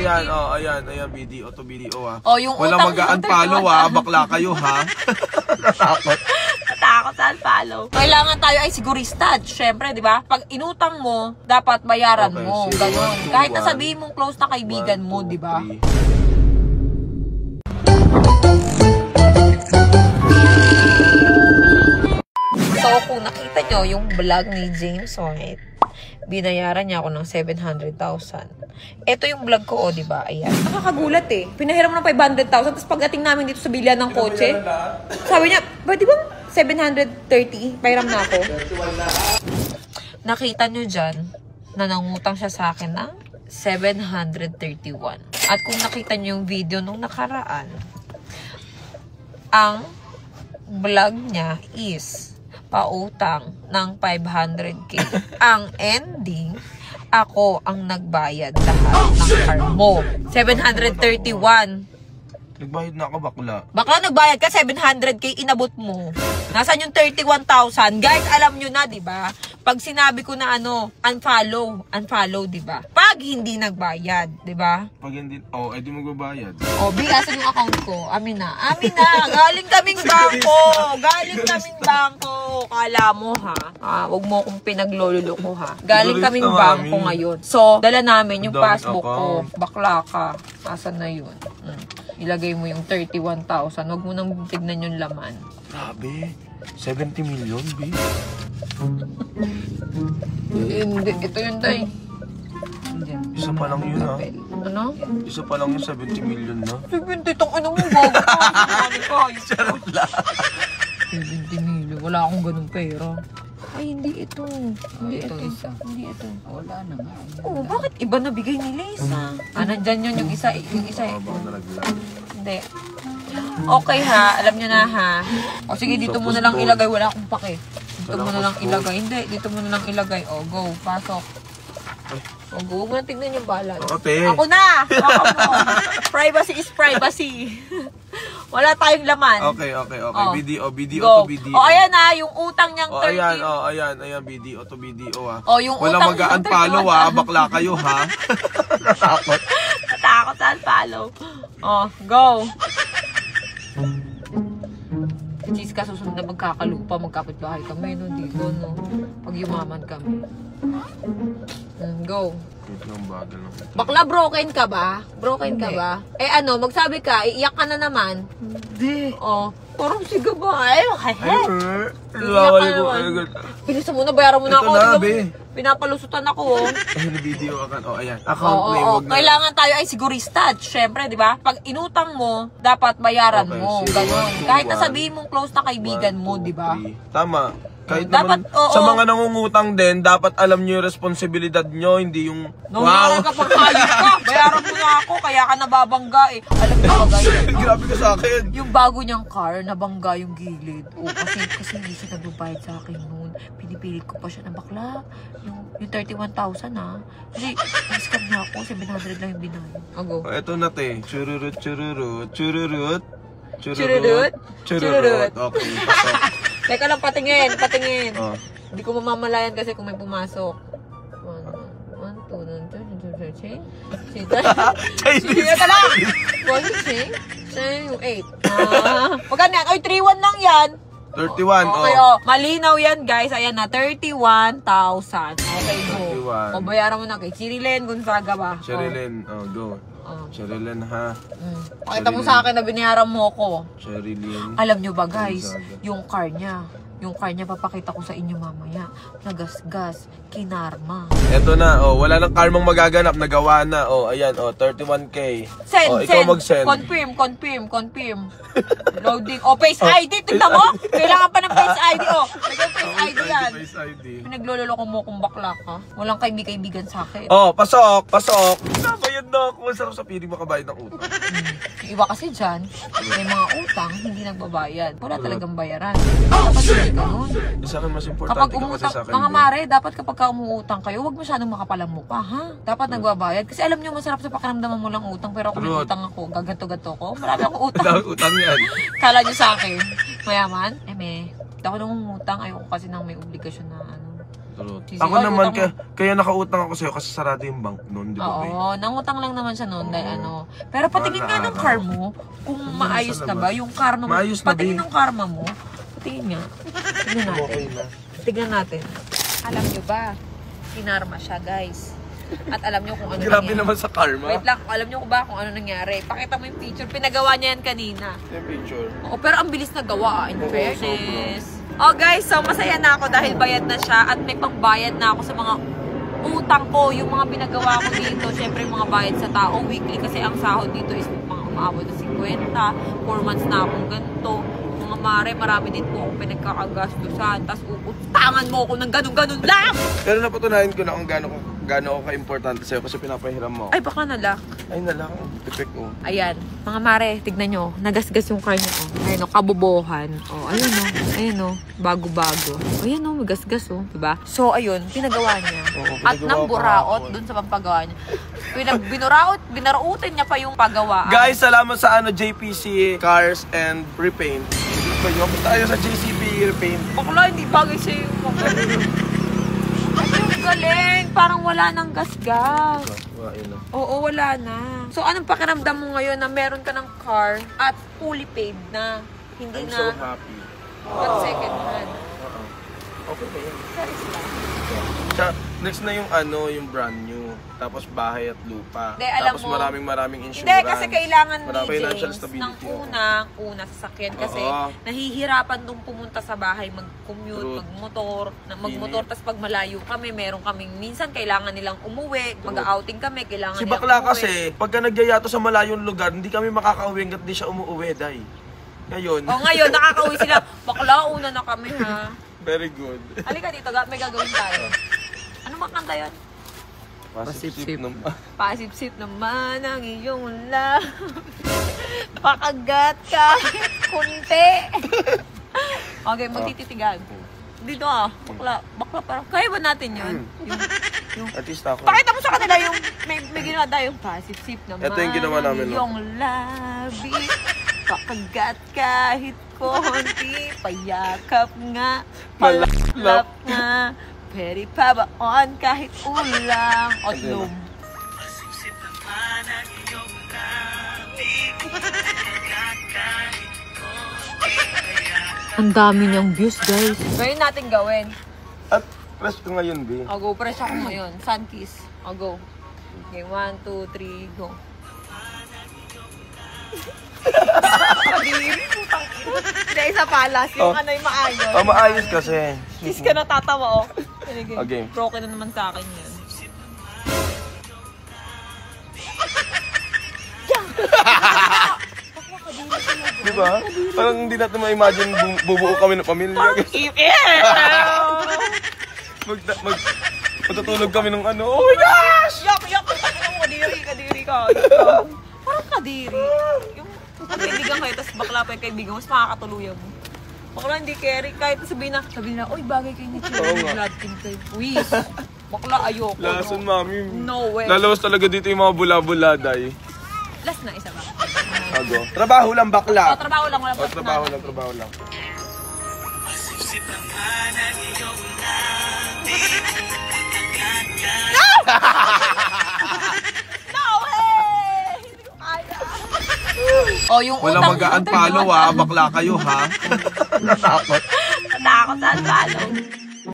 ayan, ayan, video to video ha. Oh, yung walang mag-unfollow ha, bakla kayo ha. Natakot. Natakot sa unfollow. Kailangan tayo ay sigurista. Siyempre, di ba? Pag inutang mo, dapat bayaran mo. Ganun. Kahit nasabihin mong close na kaibigan mo, di ba? So, kung nakita nyo yung vlog ni James White, binayaran niya ako ng 700,000. Ito yung vlog ko, di ba? Ayan. Nakakagulat eh. Pinahiram mo ng 500,000, tapos pagdating namin dito sa bilya ng kotse, sabi niya, pwede bang 730? Pairam na ako. Nakita nyo dyan, na nangutang siya sa akin ng 731. At kung nakita nyo yung video nung nakaraan, ang vlog niya is pautang ng 500k. Ang ending, ako ang nagbayad lahat ng car mo. 731. Nagbayad na ako, bakla. Bakla nagbayad ka, 700k inabot mo. Nasaan yung 31,000? Guys, alam nyo na, di ba? Pag sinabi ko na unfollow, di ba? Pag hindi nagbayad, di ba? Pag hindi, edi magbabayad. Bigasan yung account ko. Amin na, galing kaming bangko. Kala mo ha, wag mo akong pinagloloko ha. Galing kaming bangko ngayon. So, dala namin yung passbook ko. Bakla ka. Asan na yun? Ilagay mo yung 31,000. Wag mo nang tignan yung laman. Grabe. 70 million, B. Hindi. Ito yun, Day. Isa pa lang yun, ha? Ano? Isa pa lang yung 70 million, na. 70, tong ano mo, bago ka. Charot lang. 70 million. Wala akong ganung pera. Ay, hindi ito. Hindi ito. Hindi ito. Wala na nga. Oo, bakit iba na bigay ni Lisa? Nandyan yun yung isa. Hindi. Okay ha, alam nyo na ha. O sige, dito mo na lang ilagay. Wala akong pake. Dito mo na lang ilagay. Hindi, dito mo na lang ilagay. O, go. Pasok. O, go. Huwag mo na tignan yung balance. Ako na! Ako mo. Privacy is privacy. Wala tayong laman. Okay. Video Go. to video. Ayan na, yung utang niyang 30. Ayan, video to video ha. Yung walang utang mag-unfollow ha, bakla kayo ha. Natakot. Natakot sa unfollow. Go. Cheese ka, susunod na magkakalupa, magkapit-bahay kami, no? Dito, no? Pag yumaman kami. Go. Bakla, broken ka ba? Broken ka ba? Magsabi ka, iiyak ka na naman. Hindi. Parang siga ba? Iiyak ka naman. Bilisan mo na, bayaran mo na ako. Ito na, pinapalusutan ako. Video account. Ayan. Account name. Kailangan tayo ay sigurista. Siyempre, di ba? Pag inutang mo, dapat bayaran mo. Ganun. Kahit nasabihin mong close na kaibigan mo, di ba? Tama. Kahit dapat, naman, sa mga nangungutang din, dapat alam nyo yung responsibilidad nyo, hindi yung, nangyari ka pag hayop ka, bayaran mo na ako, kaya ka nababangga eh. Alam mo ba guys? Grabe ka sa akin. Yung bago niyang car, nabangga yung gilid. Kasi hindi siya nagbabayad sa akin noon. Pinipilit ko pa siya na bakla. Yung 31,000 ha. Kasi, discount na ako, 700 lang yung binayad. Go. Ito na te. Chururut. Okay, pasok. Teka lang, patingin. Hindi ko mamamalayan kasi kung may pumasok. 1, 2, 3, 4, 5, 6, 7, 8. Magkano yan? 3-1 lang yan. 31, Okay, malinaw yan, guys. Ayan na, 31,000. Okay, go. Bayaran mo na kay Cherilyn Gonzaga ba? Cherilyn, go. Cherilyn ha. Pakita mo sa akin na binayaran mo ko. Cherilyn. Alam nyo ba guys, yung car niya papakita ko sa inyo mamaya. Nagasgas, kinarma. Eto na, wala nang karmang magaganap, nagawa na. Ayan, 31k. Ikaw mag-send. Confirm. Loading. Face ID, tignan mo. Kailangan pa ng Face ID. Face ID yan. Face ID. Pinagloloko mo kung bakla ka. Walang kaibigan sa akin. Pasok. Nabayad na ako. Sarap sa piling makabayad ng utang. Iba kasi dyan, may mga utang, hindi nagbabayad. Wala talagang bayaran. Dapat hindi ganun. Sa akin mas importante kapag ka kasi sa akin. Mga mare, dapat kapag ka umuutang kayo, huwag masyadong makapalang mukha, ha? Dapat nagbabayad. Kasi alam nyo, masarap sa pakiramdaman mo lang utang. Pero kung may utang ako, gaganto-ganto ko, marami akong utang. Utang yan. Kala nyo sa akin, mayaman? Hindi ako nang umutang. Ayoko kasi nang may obligasyon na ano. True. Sige, Ako ay, naman, utang kaya nakautang ako sa'yo kasi sarado yung bank noon, di ba, babe? Oo, nangutang lang naman siya noon dahil ano. Pero patingin nga ng car mo, kung maayos na ba, yung karma mo, Maayos na, patingin babe. ng karma mo, patingin nga. Tignan natin. Okay na. Tignan natin. Alam nyo ba, kinarma siya, guys. At alam nyo kung ano Grabe nangyari. naman sa karma. Wait lang, alam nyo ba kung ano nangyari? Pakita mo yung picture, pinagawa niya yan kanina. Yung picture. Oo, pero ang bilis na gawa, in fairness. Oh guys, so masaya na ako dahil bayad na siya at may pangbayad na ako sa mga utang ko, yung mga pinagawa ko dito. Siyempre yung mga bayad sa tao, weekly kasi ang sahod dito is mga umaabot na 50, 4 months na akong ganito. Mga mare, marami din po akong pinagkakagastusan. Tapos uutangan mo ako ng ganun-ganun lang! Pero napatunayan ko na kung gaano ako ka-importante sa'yo kasi pinapahiram mo. Ay, baka nalak. Ay, nalang. Defect mo. Ayan, mga mare, tignan nyo, nagasgas yung car niya, oh. Ayan, oh, kabobohan. Oh, ayun, oh, bago-bago. Oh, ayan, oh, magasgas, oh, diba? So, ayun, pinagawa niya. Oo, At pinagawa nang ko buraot kahapon. dun sa pampagawa niya. Binarautin niya pa yung pagawaan. Guys, salamat sa JPC Cars and Repaint. Punta tayo sa JCP Repaint. Bakla, hindi bagay sa'yo yung mga Ang galing, parang wala nang gasgas. Oo, wala na. So, anong pakiramdam mo ngayon na meron ka ng car at fully paid na? Hindi I'm na so happy. at second hand. Okay ba yan? Charis lang. Next na yung yung brand new. Tapos bahay at lupa. Hindi, alam Tapos mo, maraming insurance. Hindi, kasi kailangan ni Financial James stability. ng una sasakyan kasi Oo. nahihirapan nung pumunta sa bahay, mag-commute, True. magmotor, tapos pag malayo kami, meron kaming, minsan kailangan nilang umuwi, mag-outing kami, kailangan Si nilang Bakla umuwi. kasi, pagka nagyayato sa malayong lugar, hindi kami makakauwi hanggat di siya umuwi, day. Ngayon, O ngayon, nakakauwi sila, Bakla, una na kami ha. very good. Halika dito, may gagawin tayo. Ano makanta yun? Pasip-sip naman. Pasip-sip naman ang iyong love. Pakagat kahit kunti. Okay, magtititigan. Dito bakla parang. Kaya ba natin yun? Yung At least ako. pakita mo sa kanila yung may ginawa tayong pasip-sip naman. Ito yung ginawa namin, no? Yung labi. Pakagat kahit konti. Payakap nga. Palap nga. Pwede pa ba on kahit ulang o tlum? Ang dami niyang views, guys. Ngayon natin gawin. At press ko ngayon, B. I'll go. Press ako ngayon. Sun kiss. I'll go. Okay, 1, 2, 3, go. Kadiri, putang ina. Hindi, isa palas. Yung ano yung maayos. Maayos kasi. Kiss ka natatawa, oh. Sige. Okay. Broken na naman sa akin yun. Di ba? Parang hindi natin ma-imagine bubuo kami ng pamilya. Matutulog kami ng ano. Oh my gosh! Yak! Kadiri ka. Parang kadiri. Yung kaibigan kayo, tapos bakla pa yung kaibigan mo, mas makakatuluyan mo. Bakla hindi carry, kahit sabihin na, oy, bagay kayo ni Chiro, blood team kayo. Uwis. Bakla, ayoko. Lason, mami. No way. Lalawas talaga dito yung mga bula-bula, day. Last na, isa ba? Ago. Trabaho lang, bakla. Trabaho lang, wala pa. Trabaho lang. No way! Hindi ko kaya. Oh, yung Walang mag-unfollow, bakla kayo, ha? Natakot sa unfollow.